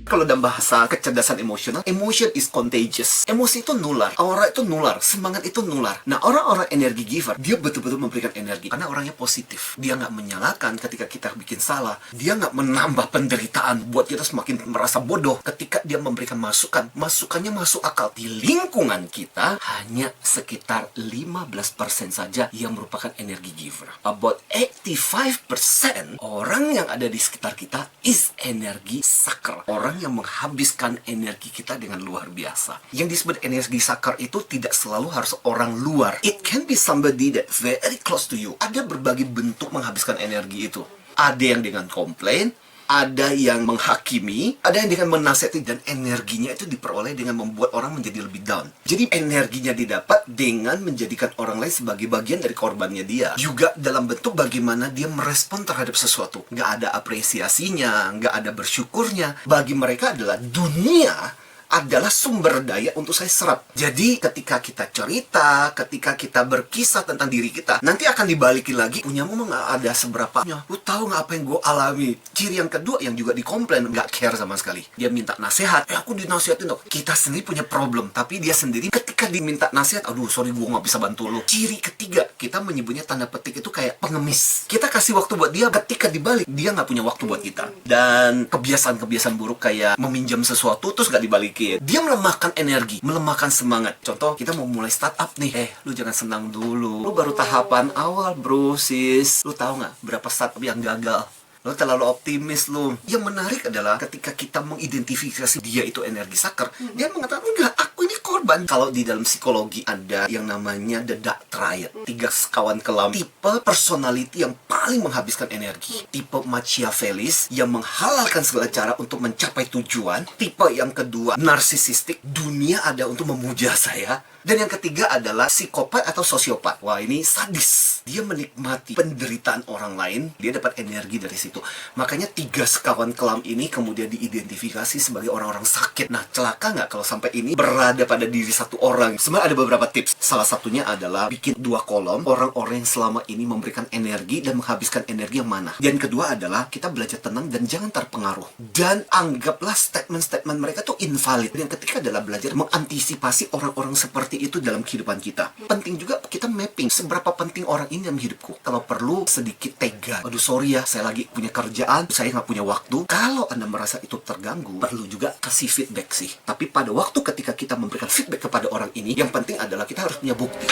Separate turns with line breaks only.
Kalau dalam bahasa kecerdasan emosional, emotion is contagious. Emosi itu nular, aura itu nular, semangat itu nular. Nah, orang-orang energi giver, dia betul-betul memberikan energi. Karena orangnya positif. Dia nggak menyalahkan ketika kita bikin salah. Dia nggak menambah penderitaan buat kita semakin merasa bodoh ketika dia memberikan masukan. Masukannya masuk akal. Di lingkungan kita, hanya sekitar 15% saja yang merupakan energi giver. About 85% orang yang ada di sekitar kita is energi sucker. Orang yang menghabiskan energi kita dengan luar biasa. Yang disebut energi sucker itu tidak selalu harus orang luar. It can be somebody that very close to you. Ada berbagai bentuk menghabiskan energi itu. Ada yang dengan komplain, ada yang menghakimi, ada yang dengan menasihati, dan energinya itu diperoleh dengan membuat orang menjadi lebih down. Jadi energinya didapat dengan menjadikan orang lain sebagai bagian dari korbannya dia. Juga dalam bentuk bagaimana dia merespon terhadap sesuatu. Nggak ada apresiasinya, nggak ada bersyukurnya. Bagi mereka adalah dunia adalah sumber daya untuk saya serap. Jadi ketika kita cerita, ketika kita berkisah tentang diri kita, nanti akan dibalikin lagi, punyamu mah nggak ada seberapanya. Lu tahu nggak apa yang gue alami? Ciri yang kedua yang juga dikomplain, nggak care sama sekali. Dia minta nasihat, aku dinasihatin dong. Kita sendiri punya problem, tapi dia sendiri ketika diminta nasihat, aduh sorry gue nggak bisa bantu lu. Ciri ketiga, kita menyebutnya tanda petik itu kayak pengemis. Kita kasih waktu buat dia, ketika dibalik, dia nggak punya waktu buat kita. Dan kebiasaan-kebiasaan buruk kayak meminjam sesuatu terus nggak dibalik, dia melemahkan energi, melemahkan semangat. Contoh, kita mau mulai startup nih. Lu jangan senang dulu. Lu baru tahapan awal, bro, sis. Lu tahu nggak berapa startup yang gagal? Lu terlalu optimis lu. Yang menarik adalah ketika kita mengidentifikasi dia itu energi sucker, dia mengatakan, enggak, aku ini korban. Kalau di dalam psikologi ada yang namanya the dark triad. 3 kawan kelam. Tipe personality yang paling menghabiskan energi. Tipe Machiavellis yang menghalalkan segala cara untuk mencapai tujuan. Tipe yang kedua, narsisistik. Dunia ada untuk memuja saya. Dan yang ketiga adalah psikopat atau sosiopat. Wah, ini sadis. Dia menikmati penderitaan orang lain. Dia dapat energi dari situ. Makanya 3 sekawan kelam ini kemudian diidentifikasi sebagai orang-orang sakit. Nah, celaka nggak kalau sampai ini berada pada diri satu orang? Sebenarnya ada beberapa tips. Salah satunya adalah bikin 2 kolom. Orang-orang yang selama ini memberikan energi dan menghabiskan energi yang mana. Dan kedua adalah kita belajar tenang dan jangan terpengaruh. Dan anggaplah statement-statement mereka tuh invalid. Dan yang ketiga adalah belajar mengantisipasi orang-orang seperti itu dalam kehidupan kita. Penting juga kita mapping seberapa penting orang ini dalam hidupku. Kalau perlu sedikit tega. Aduh sorry ya, saya lagi punya kerjaan, saya nggak punya waktu. Kalau Anda merasa itu terganggu, perlu juga kasih feedback sih. Tapi pada waktu ketika kita memberikan feedback kepada orang ini, yang penting adalah kita harus punya bukti.